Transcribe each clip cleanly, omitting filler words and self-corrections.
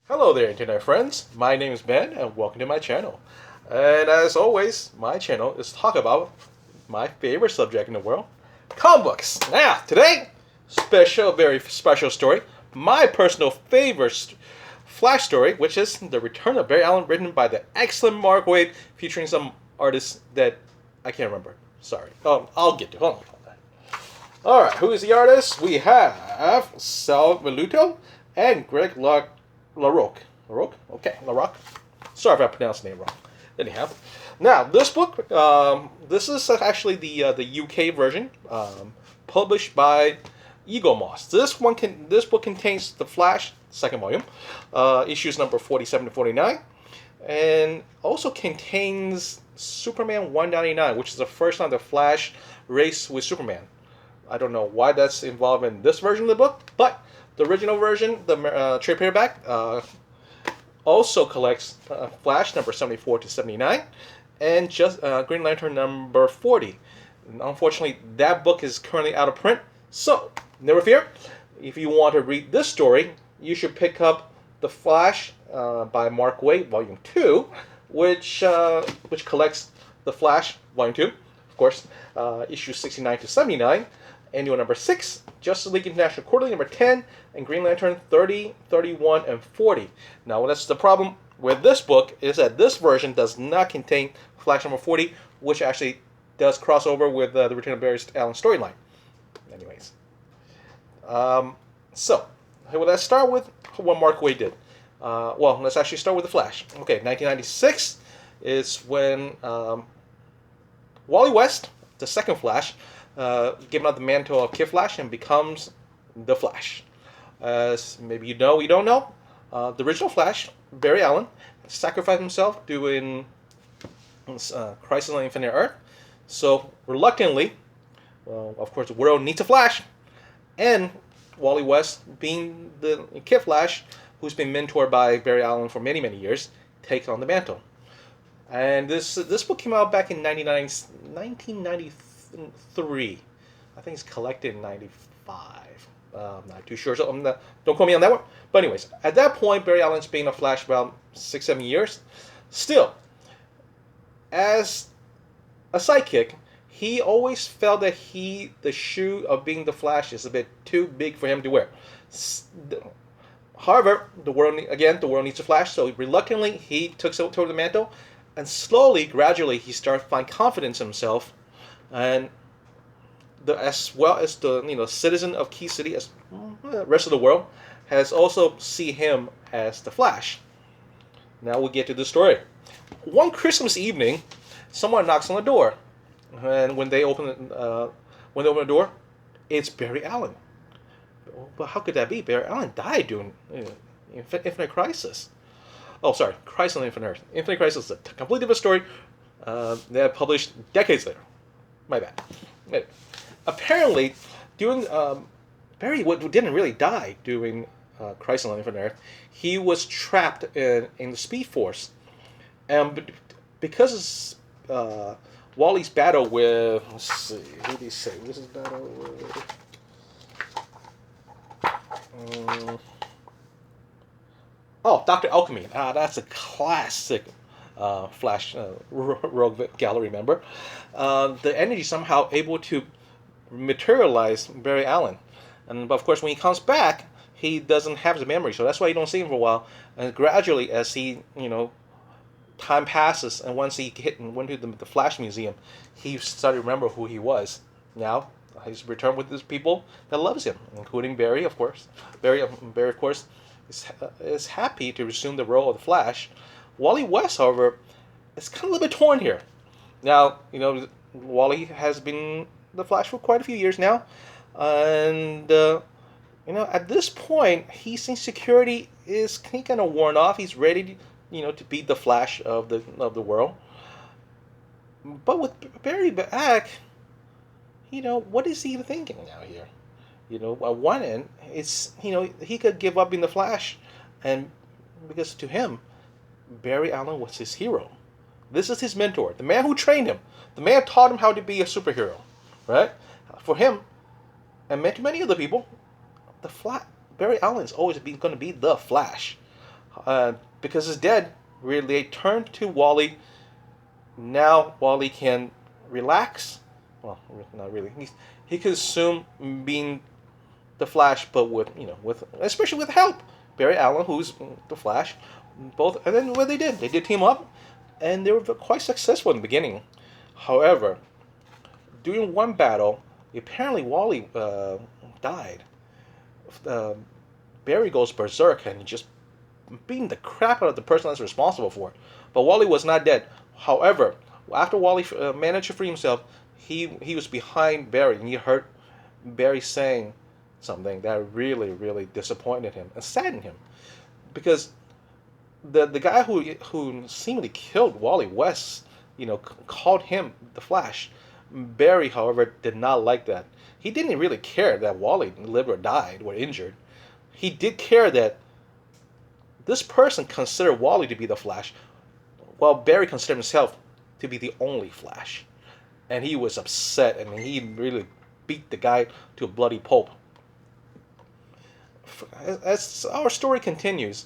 Hello there, internet friends. My name is Ben, and welcome to my channel. And as always, my channel is to talk about my favorite subject in the world, comic books. Now, today, very special story. My personal favorite Flash story, which is The Return of Barry Allen, written by the excellent Mark Waid, featuring some artists that I can't remember. Sorry. I'll get to it. Hold on. All right, who is the artist? We have Sal Velluto and Greg LaRocque. LaRocque? Okay, LaRocque. Sorry if I pronounced the name wrong. Anyhow, now this book, this is actually the UK version, published by Eagle Moss. This book contains the Flash second volume, issues number 47 to 49, and also contains Superman 199, which is the first time the Flash raced with Superman. I don't know why that's involved in this version of the book, but the original version, the trade paperback, also collects Flash number 74 to 79 and just Green Lantern number 40. And unfortunately, that book is currently out of print, so never fear. If you want to read this story, you should pick up The Flash by Mark Waid, Volume 2, which collects The Flash, Volume 2, of course, issues 69 to 79, Annual number 6, Justice League International Quarterly number 10, and Green Lantern 30, 31, and 40. Now, that's the problem with this book is that this version does not contain Flash number 40, which actually does cross over with the Return of Barry Allen storyline. Anyways. So, let's start with what Mark Waid did. Let's actually start with The Flash. Okay, 1996 is when Wally West, the second Flash, given up the mantle of Kid Flash and becomes the Flash. As maybe you know, you don't know, the original Flash, Barry Allen, sacrificed himself doing Crisis on Infinite Earth. So reluctantly, of course, the world needs a Flash, and Wally West, being the Kid Flash, who's been mentored by Barry Allen for many, many years, takes on the mantle. And this book came out back in 1993. I think it's collected in 95. I'm not too sure, so don't quote me on that one. But anyways, at that point, Barry Allen's been a Flash about 6-7 years. Still, as a sidekick, he always felt that the shoe of being the Flash is a bit too big for him to wear. However, the world needs a Flash, so reluctantly he took toward the mantle, and slowly, gradually, he started to find confidence in himself, and as well as the citizen of Key City, as the rest of the world, has also see him as the Flash. Now we get to the story. One Christmas evening, someone knocks on the door, and when they open the door, it's Barry Allen. But how could that be? Barry Allen died during Infinite Crisis. Oh, sorry, Crisis on Infinite Earth. Infinite Crisis is a completely different story that published decades later. My bad. Anyway, apparently, during Barry didn't really die during Crisis on Infinite Earth. He was trapped in the Speed Force, and because Wally's battle with, let's see, who did he say? This is battle with. Dr. Alchemy. That's a classic Flash Rogue Gallery member. The energy somehow able to materialize Barry Allen. But of course, when he comes back, he doesn't have the memory, so that's why you don't see him for a while. And gradually, as time passes, and once he went to the Flash Museum, he started to remember who he was. Now, he's returned with his people that loves him, including Barry, of course. Barry, of course, is happy to resume the role of the Flash. Wally West, however, is kind of a little bit torn here. Now, Wally has been the Flash for quite a few years now, and at this point, he thinks security is kind of worn off. He's ready, to be the Flash of the world. But with Barry back, what is he thinking now here? At one end, it's, he could give up being the Flash, and because to him, Barry Allen was his hero. This is his mentor, the man who trained him, the man taught him how to be a superhero, right? For him, and to many other people, Barry Allen's always going to be the Flash. Because he's dead, really, they turn to Wally. Now Wally can relax. Well, not really. He can assume being the Flash, but with with especially with help. Barry Allen, who's the Flash, both, and then what they did team up, and they were quite successful in the beginning. However, during one battle, apparently Wally died. Uh, Barry goes berserk and just beating the crap out of the person that's responsible for it. But Wally was not dead. However, after Wally managed to free himself, he was behind Barry, and he heard Barry saying something that really disappointed him and saddened him, because the guy who seemingly killed Wally West, called him the Flash. Barry, however, did not like that. He didn't really care that Wally lived or died or injured. He did care that this person considered Wally to be the Flash, while Barry considered himself to be the only Flash. And he was upset, and he really beat the guy to a bloody pulp. As our story continues,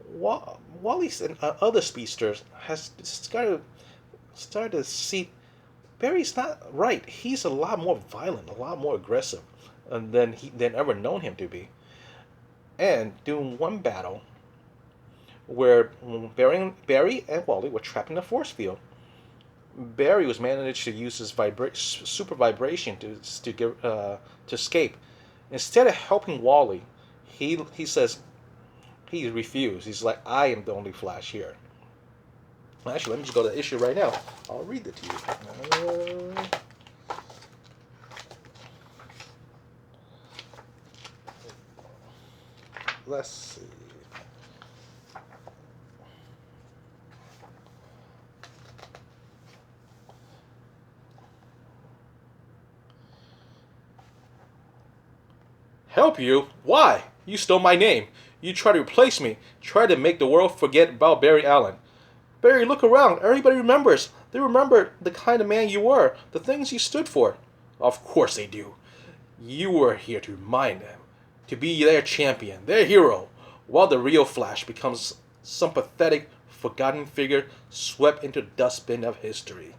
Wally and other speedsters has started to see Barry's not right. He's a lot more violent, a lot more aggressive than ever known him to be. And during one battle, where Barry and Wally were trapped in a force field, Barry was managed to use his super vibration to escape. Instead of helping Wally, he says he refused. He's like, I am the only Flash here. Actually, let me just go to the issue right now. I'll read it to you. Let's see. Help you? Why? You stole my name. You tried to replace me. Tried to make the world forget about Barry Allen. Barry, look around. Everybody remembers. They remember the kind of man you were, the things you stood for. Of course they do. You were here to remind them, to be their champion, their hero, while the real Flash becomes some pathetic, forgotten figure swept into the dustbin of history.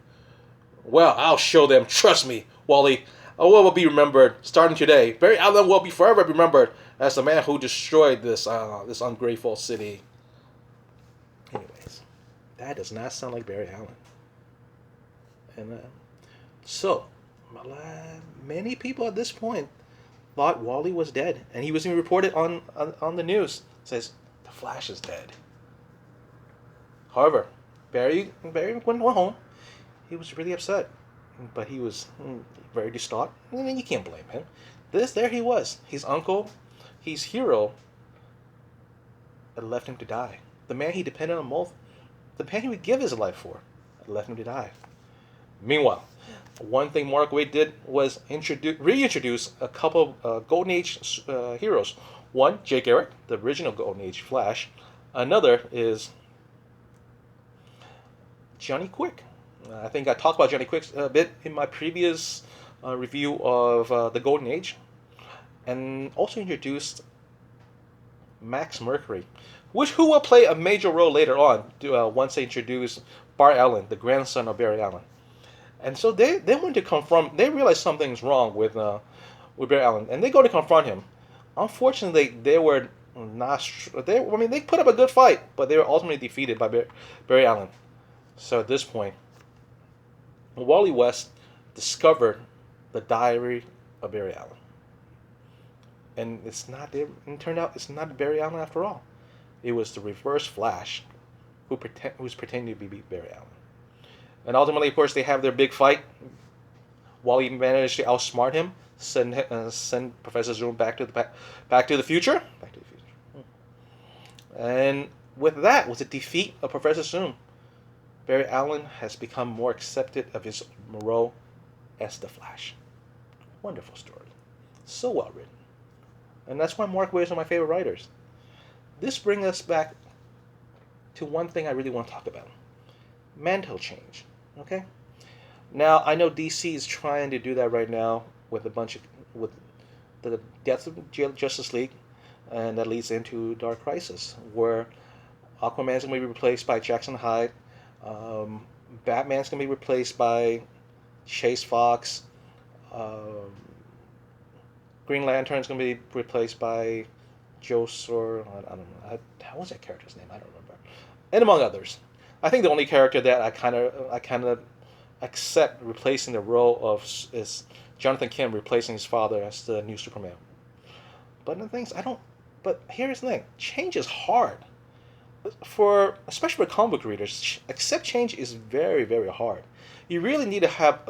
Well, I'll show them. Trust me, Wally. I will be remembered starting today. Barry Allen will be forever remembered as the man who destroyed this ungrateful city. Anyways, that does not sound like Barry Allen. And so, many people at this point thought Wally was dead, and he was even reported on the news. It says the Flash is dead. However, Barry went home. He was really upset, but he was very distraught. And you can't blame him. There he was, his uncle, his hero, had left him to die. The man he depended on most, the man he would give his life for, had left him to die. Meanwhile, one thing Mark Waid did was reintroduce a couple of Golden Age heroes. One, Jay Garrick, the original Golden Age Flash. Another is Johnny Quick. I think I talked about Johnny Quick a bit in my previous review of the Golden Age. And also introduced Max Mercury, who will play a major role later on once they introduce Bart Allen, the grandson of Barry Allen. And so they went to confront. They realized something's wrong with Barry Allen, and they go to confront him. Unfortunately, they were not. They put up a good fight, but they were ultimately defeated by Barry Allen. So at this point, Wally West discovered the diary of Barry Allen, and it turned out it's not Barry Allen after all. It was the Reverse Flash, who's pretending to be Barry Allen. And ultimately, of course, they have their big fight. Wally managed to outsmart him, send Professor Zoom back to the future. And with that, with the defeat of Professor Zoom, Barry Allen has become more accepted of his role as the Flash. Wonderful story. So well written. And that's why Mark Waid is one of my favorite writers. This brings us back to one thing I really want to talk about. Mantle change. Okay? Now, I know DC is trying to do that right now with with the death of Justice League, and that leads into Dark Crisis, where Aquaman's gonna be replaced by Jackson Hyde. Um, Batman's gonna be replaced by Chase Fox. Um, Green Lantern's gonna be replaced by Joe Sor. I don't know. What was that character's name? I don't remember. And among others, I think the only character that I kind of accept replacing the role of is Jonathan Kent replacing his father as the new Superman. But the things I don't. But here's the thing: change is hard for especially for comic book readers. Accept change is very very hard. You really need to have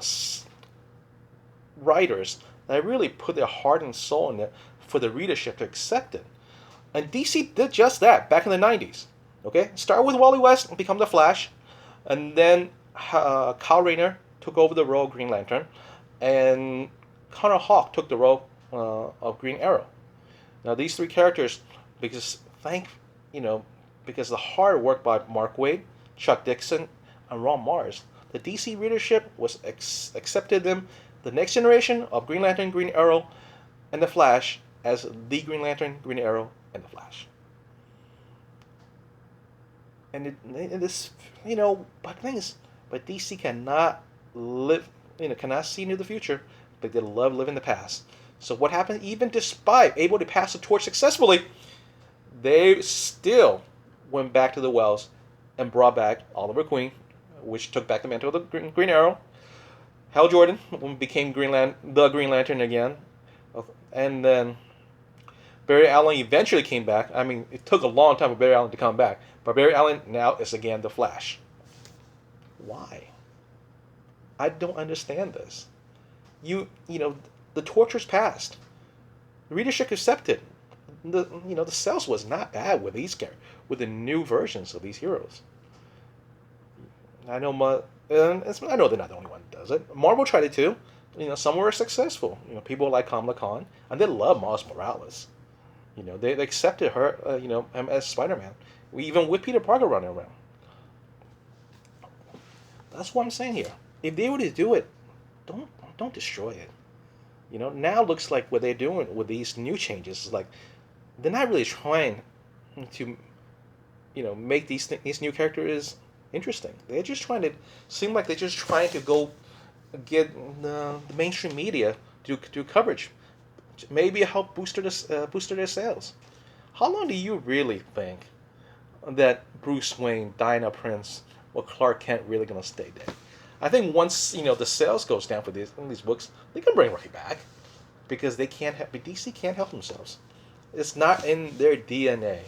writers that really put their heart and soul in it for the readership to accept it. And DC did just that back in the 90s. Okay, start with Wally West and become the Flash, and then Kyle Rayner took over the role of Green Lantern, and Connor Hawke took the role of Green Arrow. Now these three characters, because because the hard work by Mark Waid, Chuck Dixon, and Ron Mars, the DC readership was accepted them, the next generation of Green Lantern, Green Arrow, and the Flash as the Green Lantern, Green Arrow, and the Flash. And it is, but the thing is, but DC cannot live, cannot see into the future, but they love living the past. So what happened? Even despite able to pass the torch successfully, they still went back to the wells and brought back Oliver Queen, which took back the mantle of the Green Arrow. Hal Jordan became the Green Lantern again, and then Barry Allen eventually came back. I mean, it took a long time for Barry Allen to come back, but Barry Allen now is again the Flash. Why? I don't understand this. The torture's passed. The readership accepted. The sales was not bad with with the new versions of these heroes. I know I know they're not the only one that does it. Marvel tried it too. Some were successful. People like Kamala Khan, and they love Miles Morales. They accepted her. Him as Spider-Man. Even with Peter Parker running around. That's what I'm saying here. If they were to do it, don't destroy it. Now looks like what they're doing with these new changes is like they're not really trying to, make these new characters interesting. They're just trying to seem like they're just trying to go get the mainstream media to do coverage, maybe help booster their sales. How long do you really think that Bruce Wayne, Diana Prince, or Clark Kent really gonna stay dead? I think once the sales goes down for these books, they can bring right back because they can't help. DC can't help themselves. It's not in their DNA,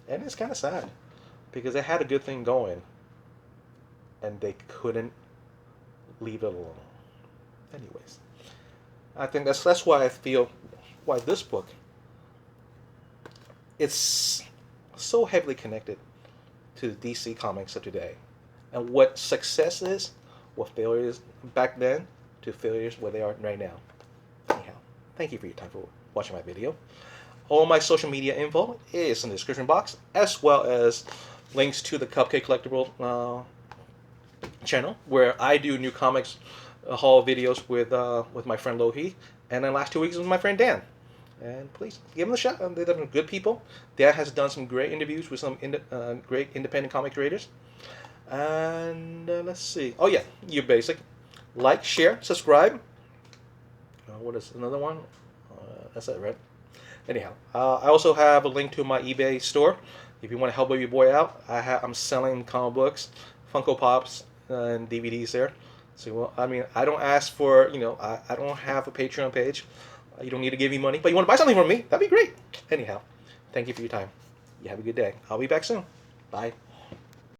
and it's kind of sad because they had a good thing going, and they couldn't leave it alone. Anyways, I think that's why I feel why this book it's so heavily connected to DC Comics of today, and what success is, what failures back then to failures where they are right now. Anyhow, thank you for your time for watching my video. All my social media info is in the description box, as well as links to the Cupcake Collectible channel, where I do new comics haul videos with my friend Lohi, and then last 2 weeks with my friend Dan. And please give them a shot. They're good people. Dan has done some great interviews with some great independent comic creators. And let's see. Oh yeah, you basic. Like, share, subscribe. What is another one? That's it, right? Anyhow, I also have a link to my eBay store. If you want to help your boy out, I'm selling comic books, Funko Pops, and DVDs there. So, well, I mean, I don't ask for, I don't have a Patreon page. You don't need to give me money, but you want to buy something from me, that'd be great. Anyhow, thank you for your time. You have a good day. I'll be back soon. Bye.